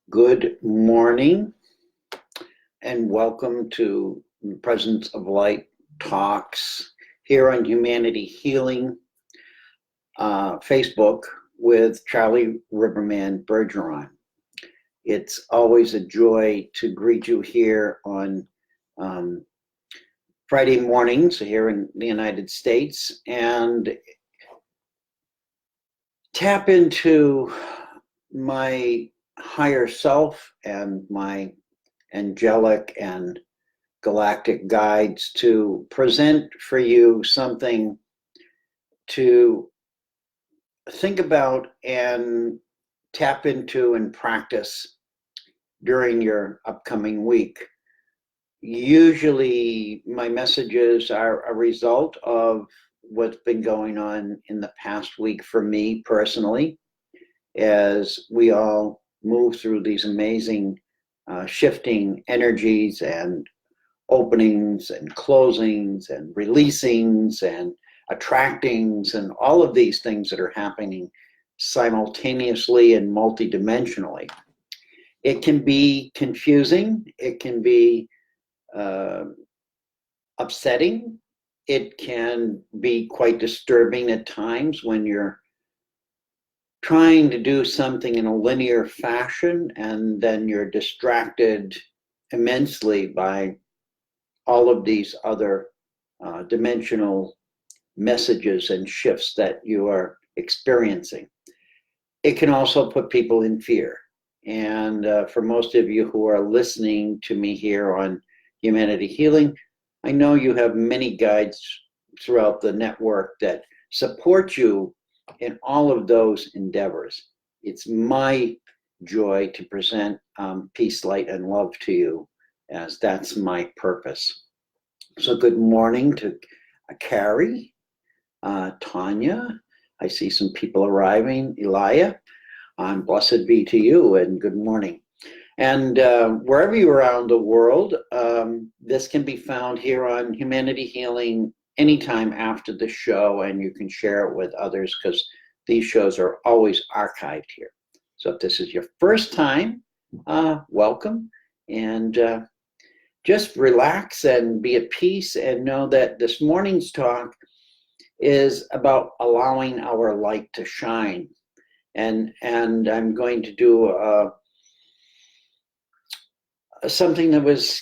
Good morning and welcome to Presence of Light Talks here on Humanity Healing Facebook with Charlie Riverman Bergeron. It's always a joy to greet you here on Friday mornings here in the United States and tap into my higher self and my angelic and galactic guides to present for you something to think about and tap into and practice during your upcoming week. Usually my messages are a result of what's been going on in the past week for me personally, as we all move through these amazing shifting energies and openings and closings and releasings and attractings and all of these things that are happening simultaneously and multidimensionally. It can be confusing, it can be upsetting, it can be quite disturbing at times when you're trying to do something in a linear fashion and then you're distracted immensely by all of these other dimensional messages and shifts that you are experiencing. It can also put people in fear. And for most of you who are listening to me here on Humanity Healing, I know you have many guides throughout the network that support you in all of those endeavors. It's my joy to present peace, light, and love to you, as that's my purpose. So good morning to Carrie, Tanya. I see some people arriving. Elia, blessed be to you, and good morning. And wherever you're around the world, this can be found here on Humanity Healing anytime after the show, and you can share it with others because these shows are always archived here. So if this is your first time, welcome, and just relax and be at peace and know that this morning's talk is about allowing our light to shine. And I'm going to do something that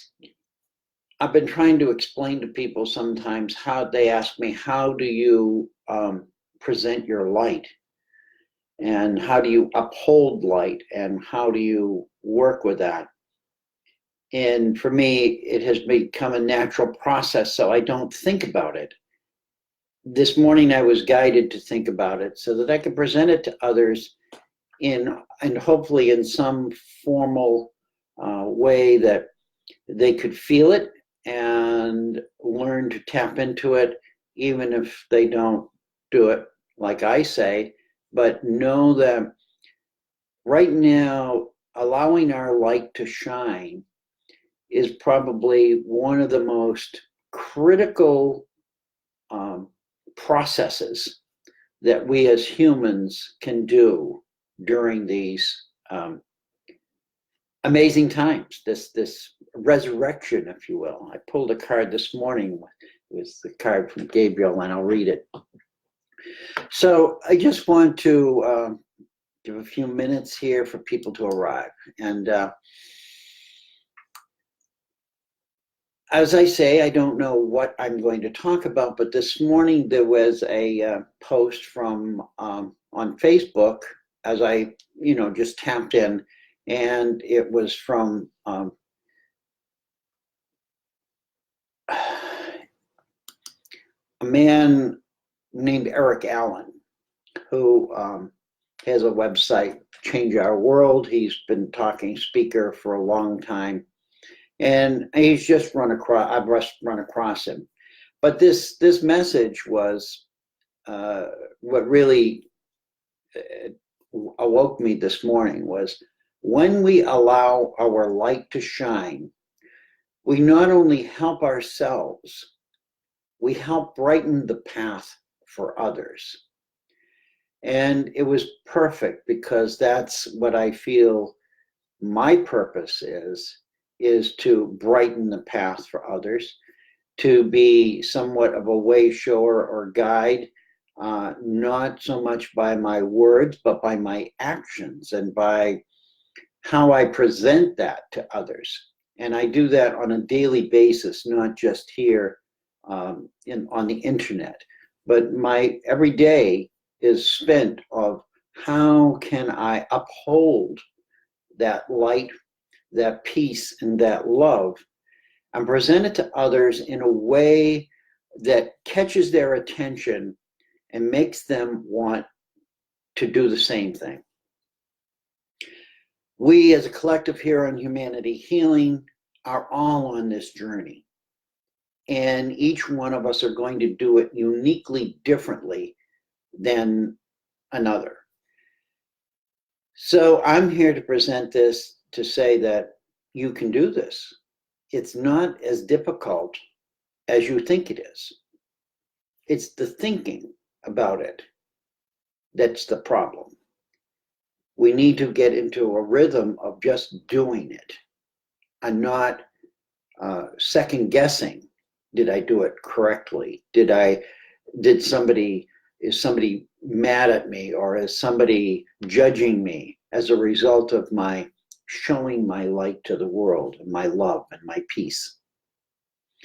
I've been trying to explain to people sometimes. How they ask me, how do you present your light? And how do you uphold light? And how do you work with that? And for me, it has become a natural process, so I don't think about it. This morning, I was guided to think about it so that I could present it to others and hopefully in some formal way that they could feel it and learn to tap into it, even if they don't do it like I say, but know that right now, allowing our light to shine is probably one of the most critical processes that we as humans can do during these amazing times, this resurrection, if you will. I pulled a card this morning. It was the card from Gabriel, and I'll read it. So I just want to give a few minutes here for people to arrive. And as I say, I don't know what I'm going to talk about, but this morning there was a post from on Facebook as I, just tapped in, and it was from a man named Eric Allen, who has a website, Change Our World. He's been talking speaker for a long time. And he's just I've run across him. But this message was what really awoke me this morning was, when we allow our light to shine, we not only help ourselves, we help brighten the path for others. And it was perfect because that's what I feel my purpose is to brighten the path for others, to be somewhat of a way shower or guide, not so much by my words, but by my actions and by how I present that to others. And I do that on a daily basis, not just here on the internet, but my every day is spent of how can I uphold that light, that peace, and that love, and present it to others in a way that catches their attention and makes them want to do the same thing. We as a collective here on Humanity Healing are all on this journey. And each one of us are going to do it uniquely differently than another. So I'm here to present this to say that you can do this. It's not as difficult as you think it is. It's the thinking about it that's the problem. We need to get into a rhythm of just doing it and not second guessing. Did I do it correctly? Is somebody mad at me, or is somebody judging me as a result of my showing my light to the world and my love and my peace?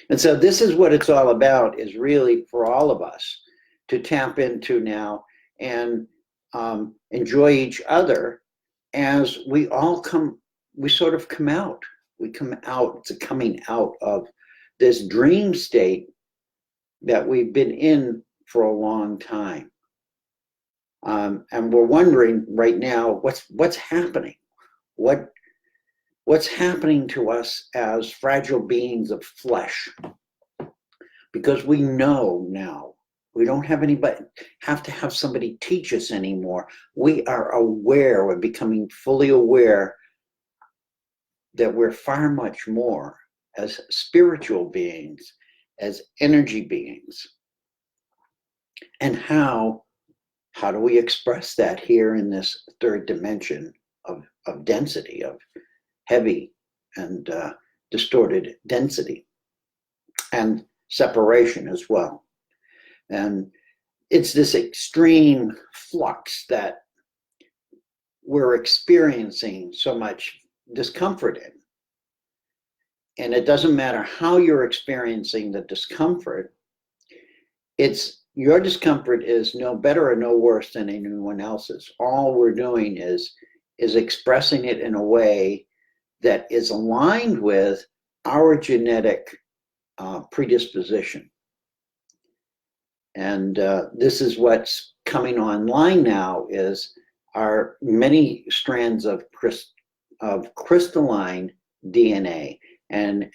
And so this is what it's all about, is really for all of us to tap into now and enjoy each other as we sort of come out. We come out, it's a coming out of this dream state that we've been in for a long time. And we're wondering right now, what's happening? What's happening to us as fragile beings of flesh? Because we know now, we don't have to have somebody teach us anymore. We are aware, we're becoming fully aware that we're far much more as spiritual beings, as energy beings. And how do we express that here in this third dimension of density, of heavy and distorted density and separation as well? And it's this extreme flux that we're experiencing so much discomfort in. And it doesn't matter how you're experiencing the discomfort, your discomfort is no better or no worse than anyone else's. All we're doing is expressing it in a way that is aligned with our genetic predisposition. And this is what's coming online now, is our many strands of crystalline DNA, and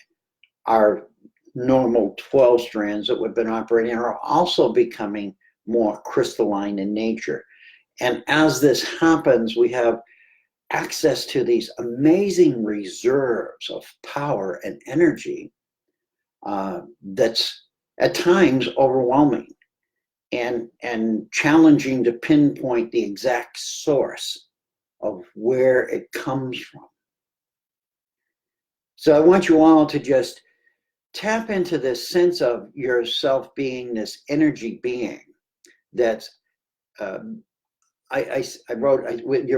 our normal 12 strands that we've been operating are also becoming more crystalline in nature. And as this happens, we have access to these amazing reserves of power and energy that's at times overwhelming and challenging to pinpoint the exact source of where it comes from. So I want you all to just tap into this sense of yourself being this energy being that's, you're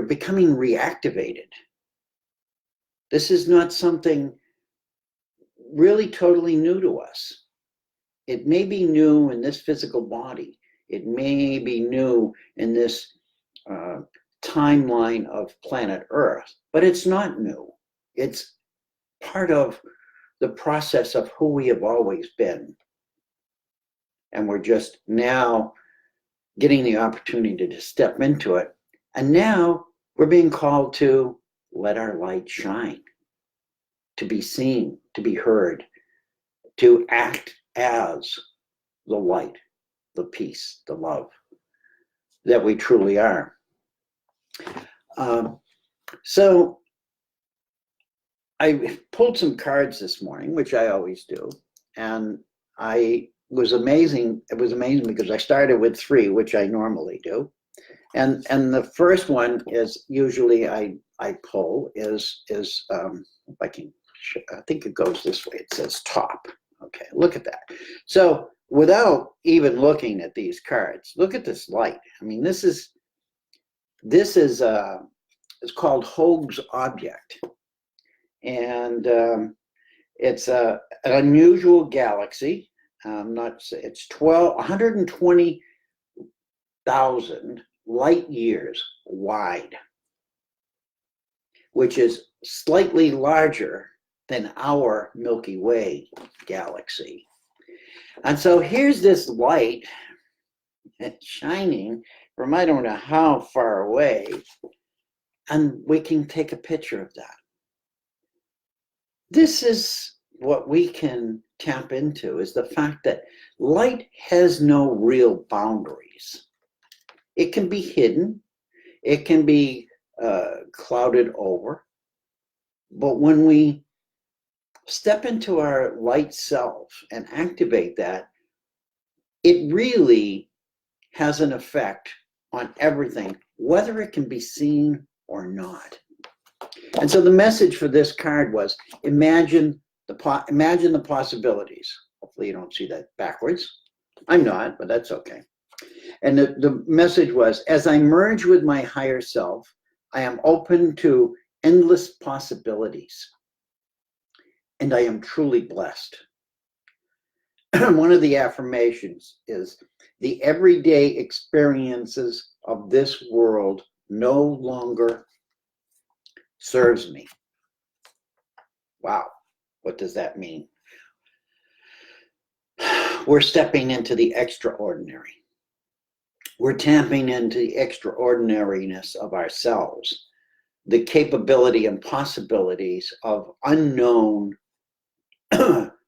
becoming reactivated. This is not something really totally new to us. It may be new in this physical body. It may be new in this timeline of planet Earth, but it's not new. It's part of the process of who we have always been. And we're just now getting the opportunity to step into it. And now we're being called to let our light shine, to be seen, to be heard, to act as the light, the peace, the love that we truly are. So I pulled some cards this morning, which I always do, and it was amazing because I started with 3, which I normally do. And the first one is usually I I pull is if I can, I think it goes this way. It says top. Okay, look at that. So without even looking at these cards, look at this light. I mean, this is it's called Hoag's object, and it's an unusual galaxy. It's 120,000 light years wide, which is slightly larger than our Milky Way galaxy. And so here's this light shining from I don't know how far away, and we can take a picture of that. This is what we can tap into, is the fact that light has no real boundaries. It can be hidden, it can be clouded over, but when we step into our light self and activate that, it really has an effect on everything, whether it can be seen or not. And so the message for this card was, imagine the possibilities. Hopefully you don't see that backwards. I'm not, but that's okay. And the message was, as I merge with my higher self, I am open to endless possibilities. And I am truly blessed. One of the affirmations is, the everyday experiences of this world no longer serves me. Wow, what does that mean? We're stepping into the extraordinary. We're tapping into the extraordinariness of ourselves, the capability and possibilities of unknown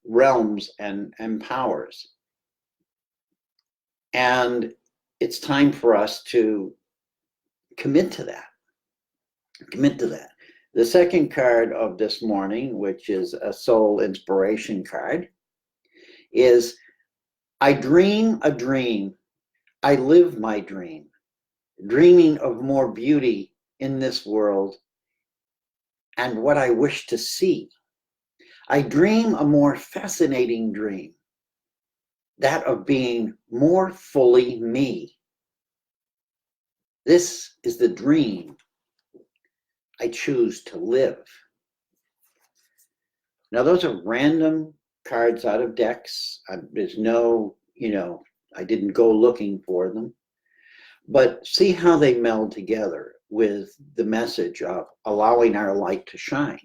realms and powers. And it's time for us to commit to that. Commit to that. The second card of this morning, which is a soul inspiration card, is, I dream a dream. I live my dream, dreaming of more beauty in this world and what I wish to see. I dream a more fascinating dream, that of being more fully me. This is the dream I choose to live. Now, those are random cards out of decks. There's no, I didn't go looking for them. But see how they meld together with the message of allowing our light to shine.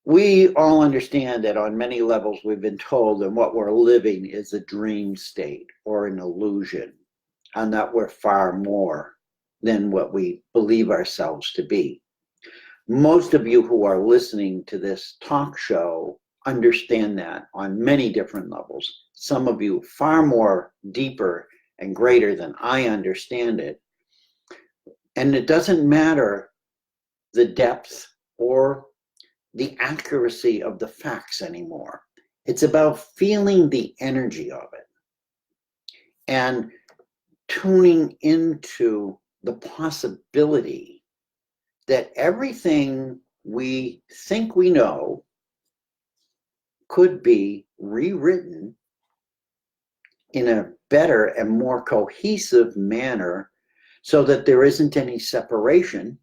We all understand that on many levels we've been told that what we're living is a dream state or an illusion, and that we're far more than what we believe ourselves to be. Most of you who are listening to this talk show understand that on many different levels. Some of you far more deeper and greater than I understand it. And it doesn't matter the depth or the accuracy of the facts anymore. It's about feeling the energy of it and tuning into the possibility that everything we think we know could be rewritten in a better and more cohesive manner so that there isn't any separation,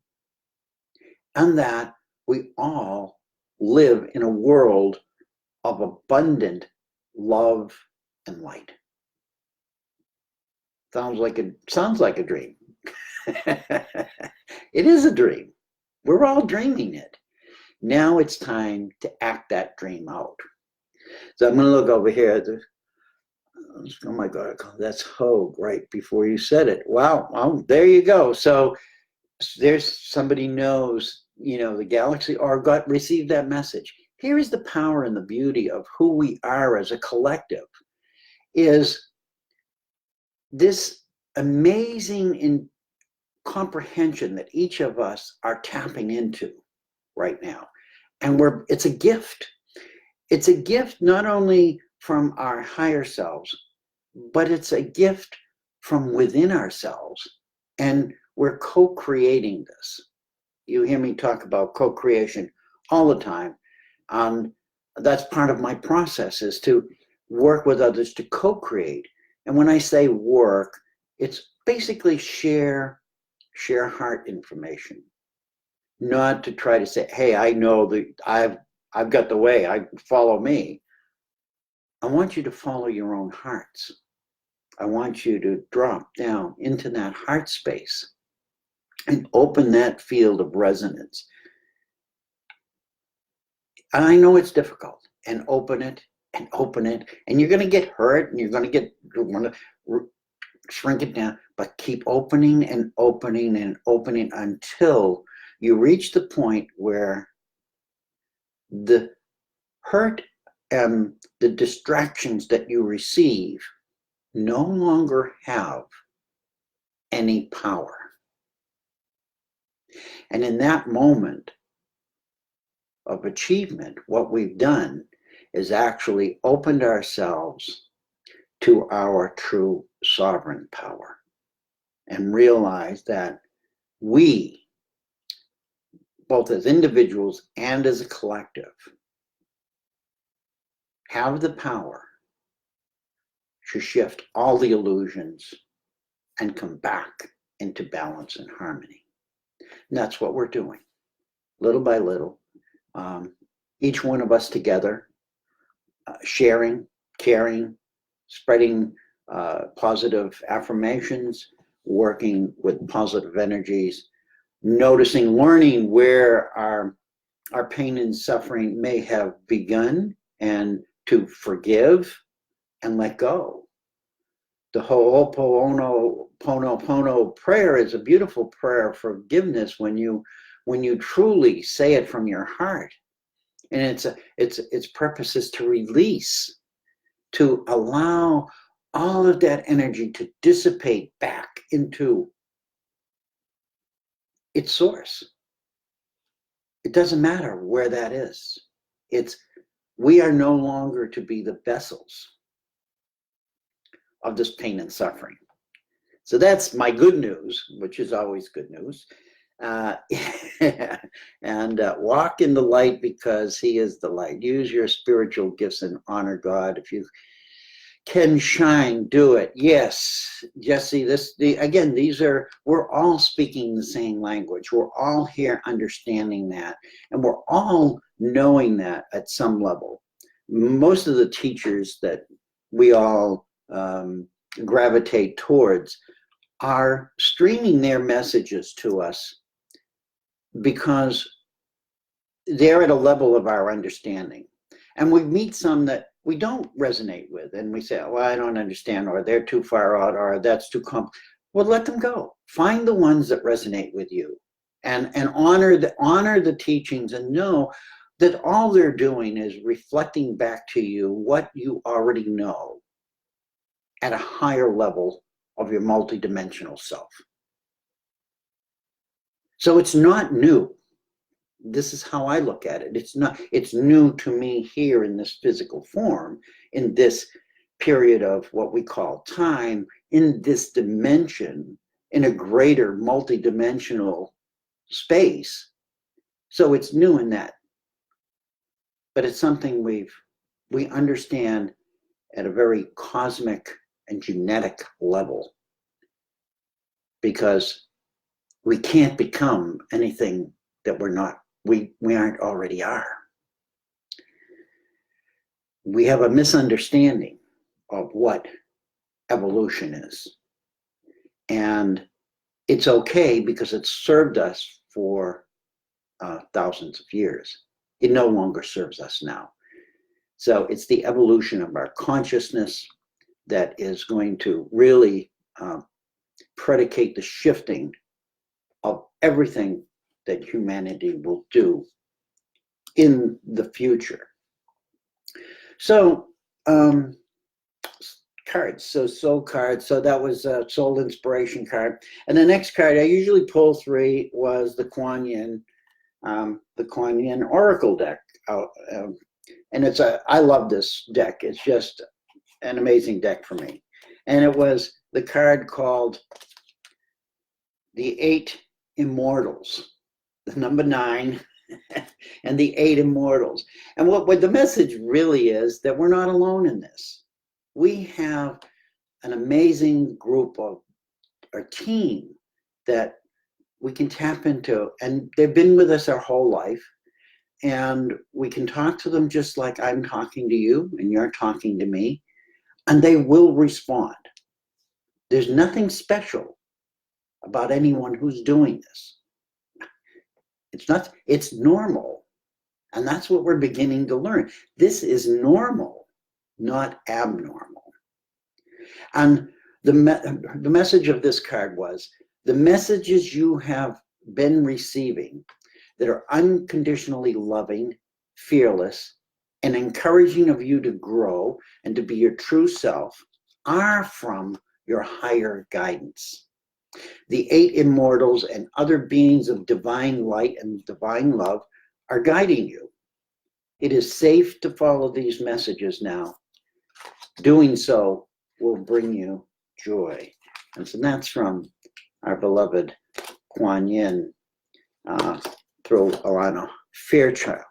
and that we all live in a world of abundant love and light. Sounds like a dream. It is a dream. We're all dreaming it. Now it's time to act that dream out. So I'm going to look over here. Oh my God, that's Hoag right before you said it. Wow, well, there you go. So there's somebody knows, the galaxy or received that message. Here is the power and the beauty of who we are as a collective, is this amazing comprehension that each of us are tapping into right now. And it's a gift. It's a gift not only from our higher selves, but it's a gift from within ourselves. And we're co-creating this. You hear me talk about co-creation all the time. That's part of my process, is to work with others to co-create. And when I say work, it's basically share heart information. Not to try to say, hey, I know that I've got the way, follow me. I want you to follow your own hearts. I want you to drop down into that heart space and open that field of resonance. And I know it's difficult, and open it and open it, and you're going to get hurt, and you're going to shrink it down, but keep opening and opening and opening until you reach the point where the hurt and the distractions that you receive no longer have any power. And in that moment of achievement, what we've done is actually opened ourselves to our true sovereign power and realized that we, both as individuals and as a collective, have the power to shift all the illusions and come back into balance and harmony. And that's what we're doing, little by little. Each one of us together, sharing, caring, spreading positive affirmations, working with positive energies, noticing, learning where our pain and suffering may have begun, and to forgive and let go. The Ho'oponopono prayer is a beautiful prayer of forgiveness when you truly say it from your heart. And its purpose is to release, to allow all of that energy to dissipate back into its source. It doesn't matter where that is. We are no longer to be the vessels of this pain and suffering. So that's my good news, which is always good news. And walk in the light, because He is the light. Use your spiritual gifts and honor God. If you can shine, do it. Yes, Jesse, we're all speaking the same language. We're all here understanding that, and we're all knowing that at some level. Most of the teachers that we all gravitate towards are streaming their messages to us because they're at a level of our understanding. And we meet some that we don't resonate with, and we say, well, I don't understand, or they're too far out, or that's too complex. Well, let them go. Find the ones that resonate with you, and honor the teachings, and know that all they're doing is reflecting back to you what you already know at a higher level of your multidimensional self. So it's not new. This is how I look at it. It's new to me here in this physical form, in this period of what we call time, in this dimension, in a greater multidimensional space. So it's new in that. But it's something we understand at a very cosmic and genetic level, because we can't become anything that we aren't already are. We have a misunderstanding of what evolution is. And it's okay, because it's served us for thousands of years. It no longer serves us now. So it's the evolution of our consciousness that is going to really predicate the shifting of everything that humanity will do in the future. So cards, so soul cards. So that was a soul inspiration card. And the next card, I usually pull 3, was the Kuan Yin Oracle deck. And I love this deck. It's just an amazing deck for me. And it was the card called the 8 immortals, the number 9 and the 8 immortals. And what the message really is, that we're not alone in this. We have an amazing group of our team that we can tap into, and they've been with us our whole life, and we can talk to them just like I'm talking to you and you're talking to me, and they will respond. There's nothing special about anyone who's doing this. It's normal. And that's what we're beginning to learn. This is normal, not abnormal. And the message of this card was, the messages you have been receiving that are unconditionally loving, fearless, and encouraging of you to grow and to be your true self are from your higher guidance. The 8 immortals and other beings of divine light and divine love are guiding you. It is safe to follow these messages now. Doing so will bring you joy. And so that's from our beloved Kuan Yin through Alana Fairchild.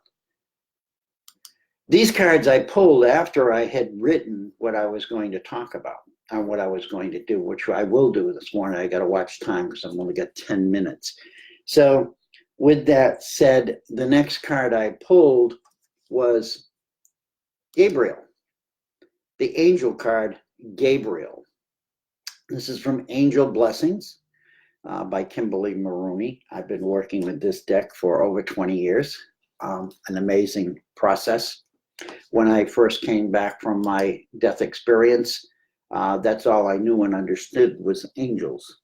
These cards I pulled after I had written what I was going to talk about and what I was going to do, which I will do this morning. I got to watch time because I've only got 10 minutes. So with that said, the next card I pulled was Gabriel, the angel card, Gabriel. This is from Angel Blessings by Kimberly Maroney. I've been working with this deck for over 20 years, an amazing process. When I first came back from my death experience, that's all I knew and understood was angels.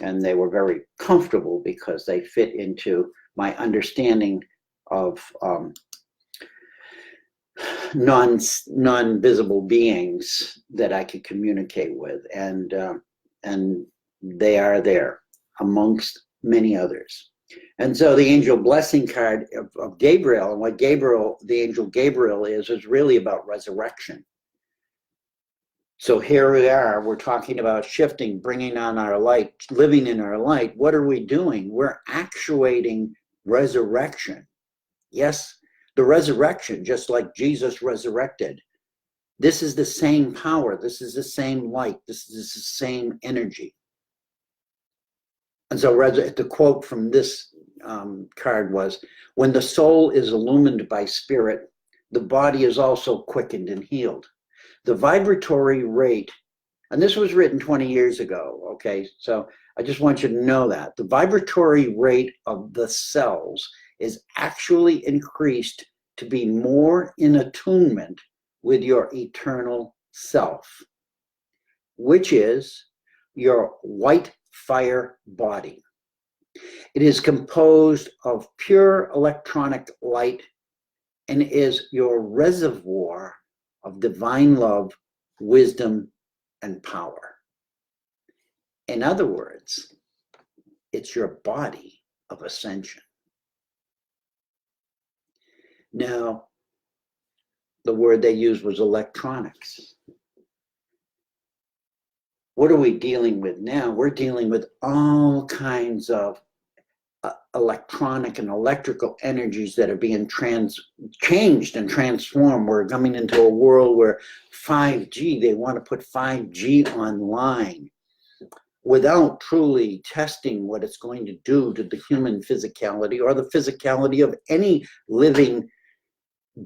And they were very comfortable because they fit into my understanding of non-visible beings that I could communicate with. And they are there amongst many others. And so the angel blessing card of Gabriel, and what Gabriel, the angel Gabriel is really about resurrection. So here we are, we're talking about shifting, bringing on our light, living in our light. What are we doing? We're actuating resurrection. Yes, the resurrection, just like Jesus resurrected. This is the same power. This is the same light. This is the same energy. And so the quote from this card was, when the soul is illumined by spirit, the body is also quickened and healed. The vibratory rate, and this was written 20 years ago, okay? So I just want you to know that. The vibratory rate of the cells is actually increased to be more in attunement with your eternal self, which is your white fire body. It is composed of pure electronic light and is your reservoir of divine love, wisdom, and power. In other words, it's your body of ascension. Now, the word they used was electronics. What are we dealing with now? We're dealing with all kinds of electronic and electrical energies that are being changed and transformed. We're coming into a world where 5G, they want to put 5G online without truly testing what it's going to do to the human physicality or the physicality of any living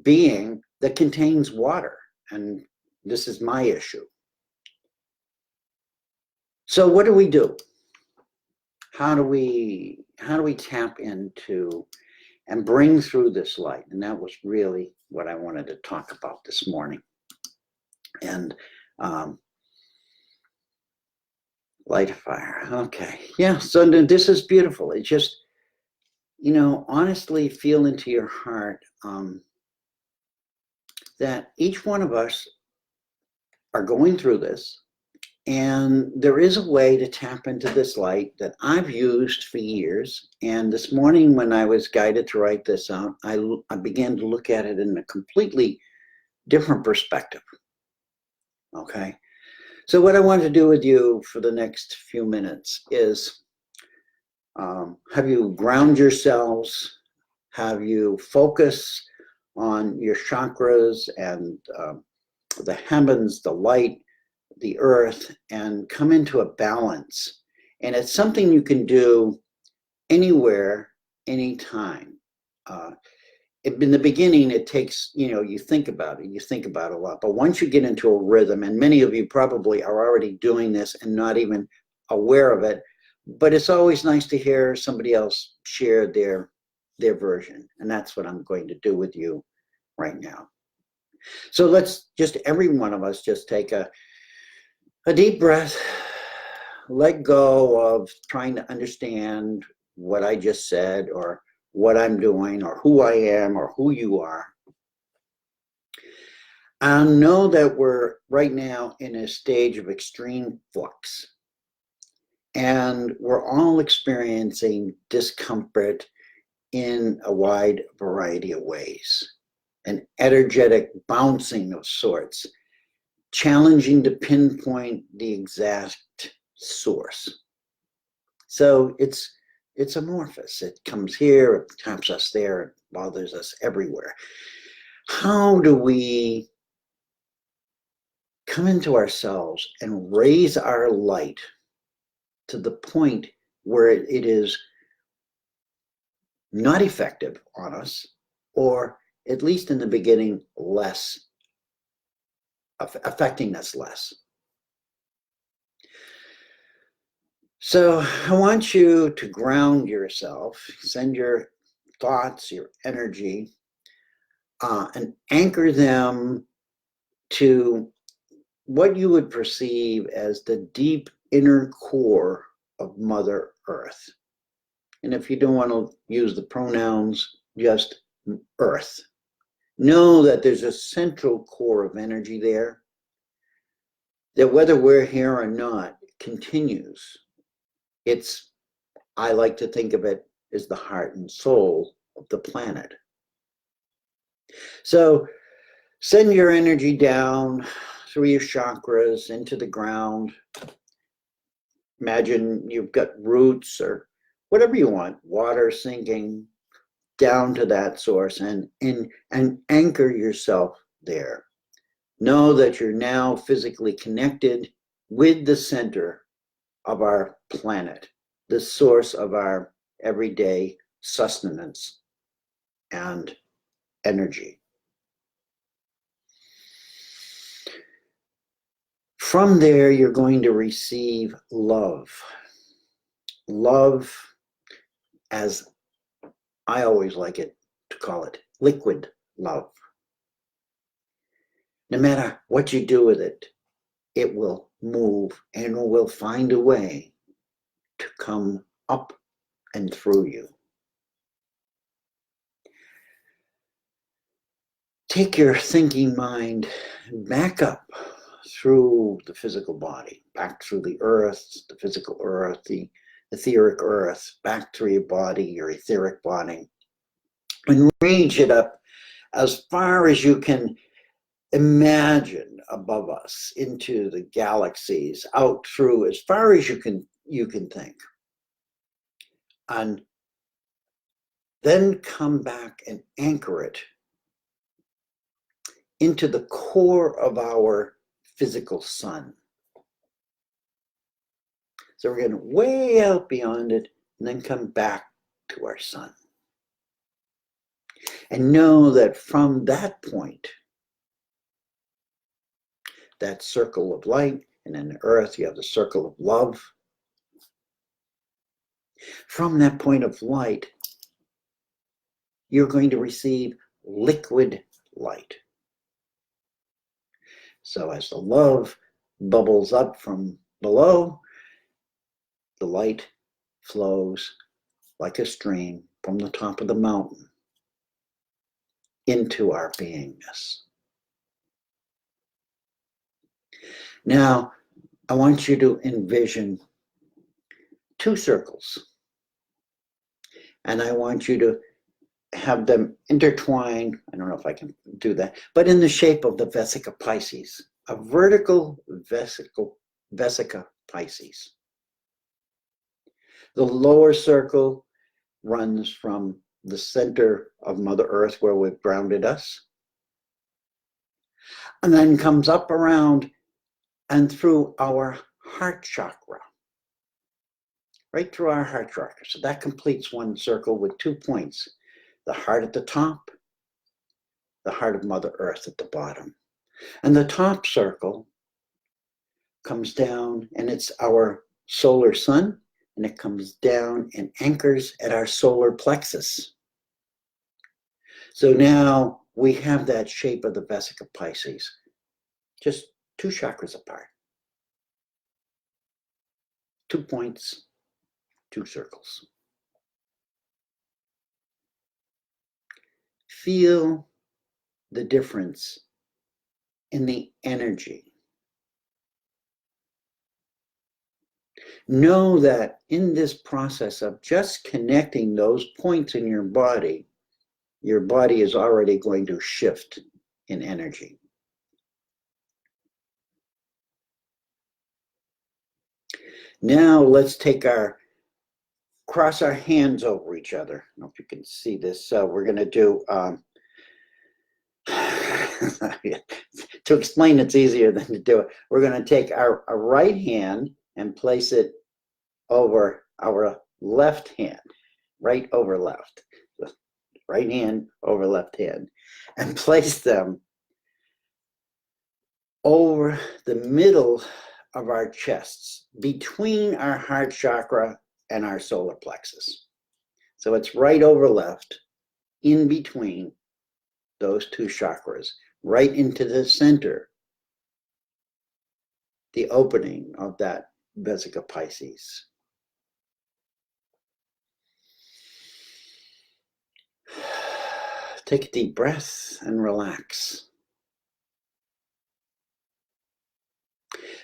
being that contains water. And this is my issue. So what do we do? How do we tap into and bring through this light? And that was really what I wanted to talk about this morning. And light a fire. Okay. Yeah. So this is beautiful. It just, honestly feel into your heart that each one of us are going through this. And there is a way to tap into this light that I've used for years. And this morning when I was guided to write this out, I began to look at it in a completely different perspective. Okay. So what I want to do with you for the next few minutes is Have you ground yourselves? Have you focus on your chakras and the heavens, the light, the earth, and come into a balance? And it's something you can do anywhere, anytime. In the beginning, it takes, you think about it a lot. But once you get into a rhythm, and many of you probably are already doing this and not even aware of it, but it's always nice to hear somebody else share their version. And that's what I'm going to do with you right now. So let's just, every one of us, just take a deep breath, let go of trying to understand what I just said or what I'm doing or who I am or who you are. And know that we're right now in a stage of extreme flux. And we're all experiencing discomfort in a wide variety of ways. An energetic bouncing of sorts, challenging to pinpoint the exact source. So it's amorphous. It comes here, it taps us there, it bothers us everywhere. How do we come into ourselves and raise our light to the point where it is not effective on us, or at least in the beginning, less, affecting us less? So I want you to ground yourself, send your thoughts, your energy, and anchor them to what you would perceive as the deep inner core of Mother Earth. And if you don't want to use the pronouns, just Earth. Know that there's a central core of energy there, that whether we're here or not, continues. I like to think of it as the heart and soul of the planet. So send your energy down through your chakras into the ground. Imagine you've got roots or whatever you want, water sinking down to that source, and anchor yourself there. Know that you're now physically connected with the center of our planet, the source of our everyday sustenance and energy. From there, you're going to receive love. Love, as I always like it to call it, liquid love. No matter what you do with it, it will move and will find a way to come up and through you. Take your thinking mind back up through the physical body, back through the earth, the physical earth, the etheric earth, back through your body, your etheric body, and reach it up as far as you can imagine above us, into the galaxies, out through as far as you can think. And then come back and anchor it into the core of our physical sun. So we're going way out beyond it and then come back to our sun. And know that from that point, that circle of light, and in the earth you have the circle of love. From that point of light, you're going to receive liquid light. So as the love bubbles up from below, the light flows like a stream from the top of the mountain into our beingness. Now, I want you to envision two circles, and I want you to have them intertwine. I don't know if I can do that, but in the shape of the Vesica Pisces, a vertical Vesica Pisces. The lower circle runs from the center of Mother Earth where we've grounded us, and then comes up around and through our heart chakra, right through our heart chakra. So that completes one circle with 2 points, the heart at the top, the heart of Mother Earth at the bottom. And the top circle comes down, and it's our solar sun, and it comes down and anchors at our solar plexus. So now we have that shape of the Vesica Pisces, just 2 chakras apart. 2 points, 2 circles. Feel the difference in the energy. Know that in this process of just connecting those points in your body is already going to shift in energy. Now let's cross our hands over each other. I don't know if you can see this. So we're going to do, to explain it's easier than to do it. We're going to take our right hand and place it over our left hand, right over left. Right hand over left hand, and place them over the middle of our chests, between our heart chakra and our solar plexus. So it's right over left, in between those 2 chakras, right into the center, the opening of that Vesica Pisces. Take a deep breath and relax.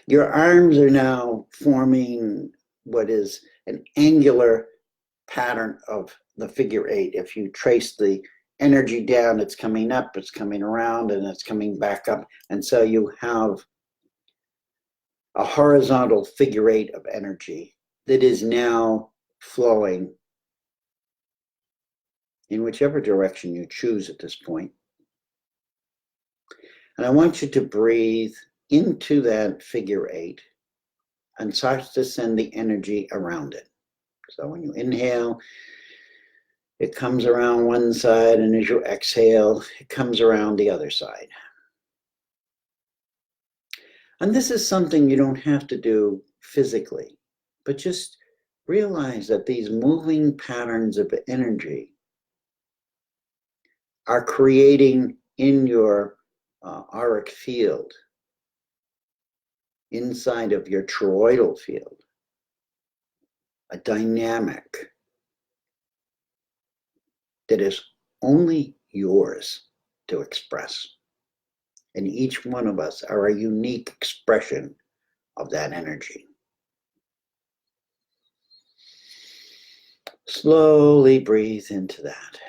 Your arms are now forming what is an angular pattern of the figure 8. If you trace the energy down, it's coming up, it's coming around, and it's coming back up. And so you have a horizontal figure 8 of energy that is now flowing in whichever direction you choose at this point. And I want you to breathe into that figure 8 and start to send the energy around it. So when you inhale, it comes around one side, and as you exhale, it comes around the other side. And this is something you don't have to do physically, but just realize that these moving patterns of energy are creating in your auric field, inside of your toroidal field, a dynamic that is only yours to express. And each one of us are a unique expression of that energy. Slowly breathe into that.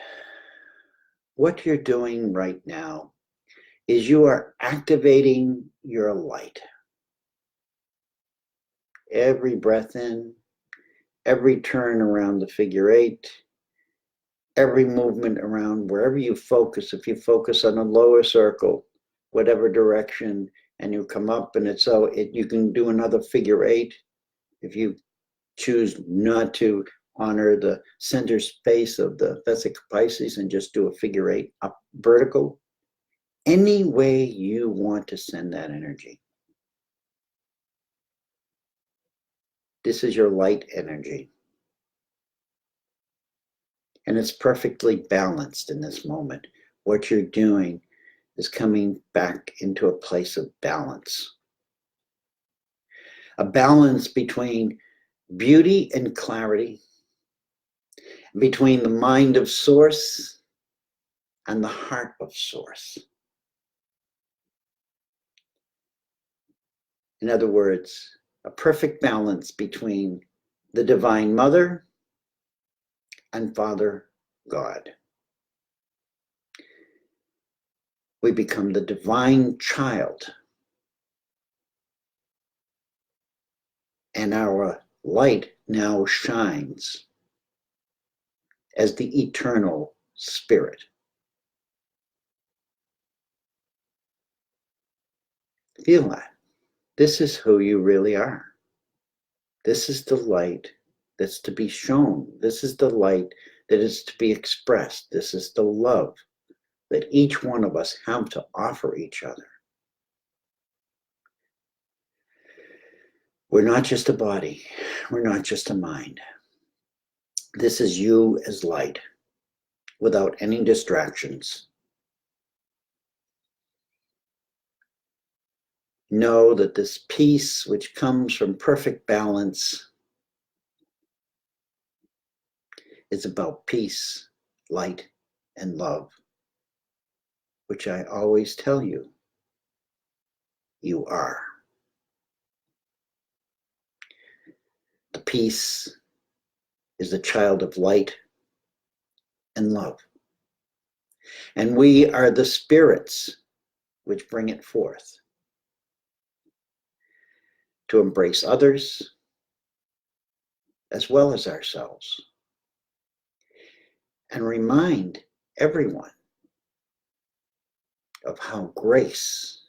What you're doing right now is you are activating your light. Every breath in, every turn around the figure 8, every movement around wherever you focus. If you focus on a lower circle, whatever direction, and you come up, and you can do another figure 8. If you choose not to honor the center space of the Vesica Pisces and just do a figure 8 up vertical, any way you want to send that energy. This is your light energy. And it's perfectly balanced in this moment. What you're doing is coming back into a place of balance. A balance between beauty and clarity, between the mind of Source and the heart of Source. In other words, a perfect balance between the Divine Mother and Father God. We become the divine child, and our light now shines as the eternal spirit. Feel that. This is who you really are. This is the light that's to be shown. This is the light that is to be expressed. This is the love that each one of us have to offer each other. We're not just a body. We're not just a mind. This is you as light, without any distractions. Know that this peace, which comes from perfect balance, is about peace, light, and love, which I always tell you, you are. The peace is the child of light and love. And we are the spirits which bring it forth to embrace others as well as ourselves, and remind everyone of how grace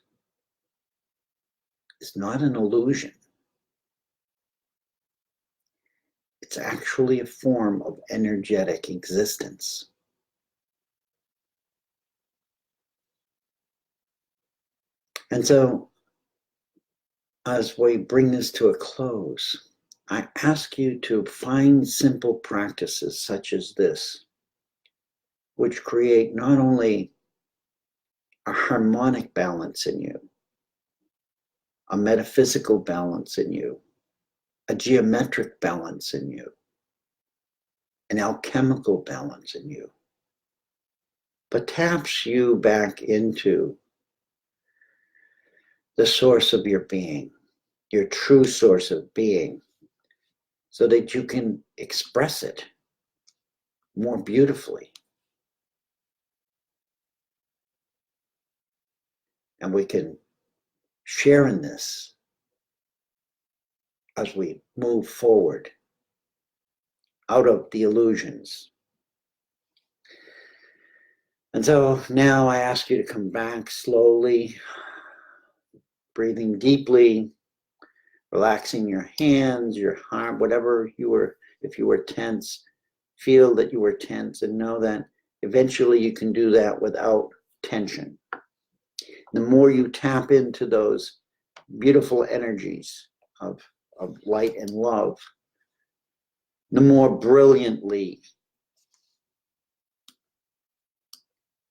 is not an illusion. It's actually a form of energetic existence. And so, as we bring this to a close, I ask you to find simple practices such as this, which create not only a harmonic balance in you, a metaphysical balance in you, a geometric balance in you, an alchemical balance in you, but taps you back into the source of your being, your true source of being, so that you can express it more beautifully. And we can share in this as we move forward out of the illusions. And so now I ask you to come back slowly, breathing deeply, relaxing your hands, your arm, whatever you were, if you were tense, feel that you were tense and know that eventually you can do that without tension. The more you tap into those beautiful energies of light and love, the more brilliantly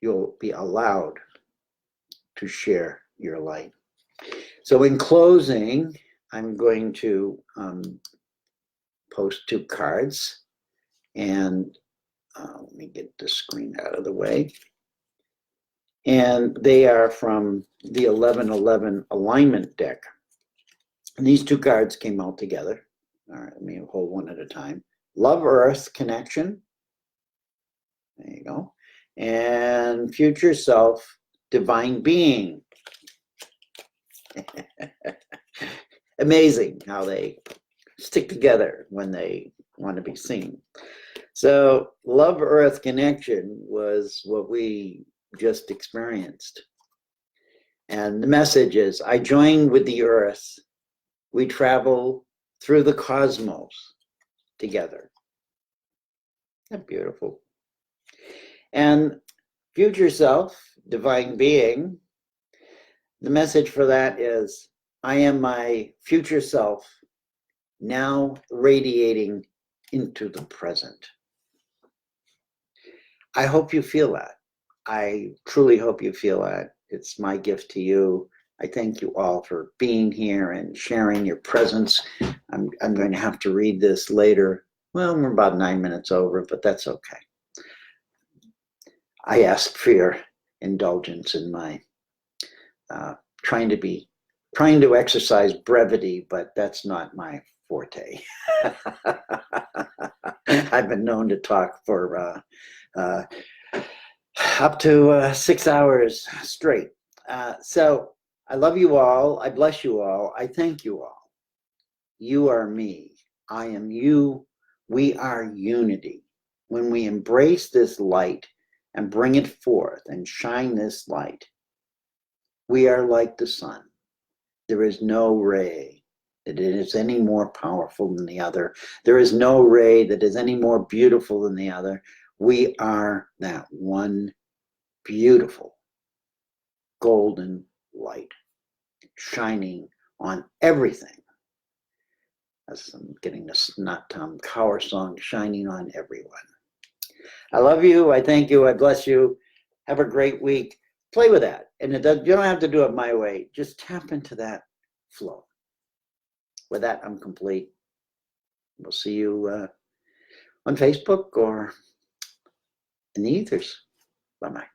you'll be allowed to share your light. So in closing, I'm going to post 2 cards, and let me get the screen out of the way. And they are from the 1111 alignment deck. And these 2 cards came out together. All right, let me hold one at a time. Love Earth Connection. There you go. And Future Self, Divine Being. Amazing how they stick together when they want to be seen. So Love Earth Connection was what we just experienced. And the message is, I join with the earth. We travel through the cosmos together. Isn't that beautiful? And Future Self, Divine Being, the message for that is, I am my future self, now radiating into the present. I hope you feel that. I truly hope you feel that. It's my gift to you. I thank you all for being here and sharing your presence. I'm going to have to read this later. Well, we're about 9 minutes over, but that's okay. I ask for your indulgence in my trying to exercise brevity, but that's not my forte. I've been known to talk for up to 6 hours straight. So I love you all. I bless you all. I thank you all. You are me. I am you. We are unity. When we embrace this light and bring it forth and shine this light, we are like the sun. There is no ray that is any more powerful than the other. There is no ray that is any more beautiful than the other. We are that one beautiful golden light shining on everything. As I'm getting this not Tom Cower song, shining on everyone. I love you. I thank you. I bless you. Have a great week. Play with that. And you don't have to do it my way. Just tap into that flow. With that, I'm complete. We'll see you on Facebook or in the ethers. Bye-bye.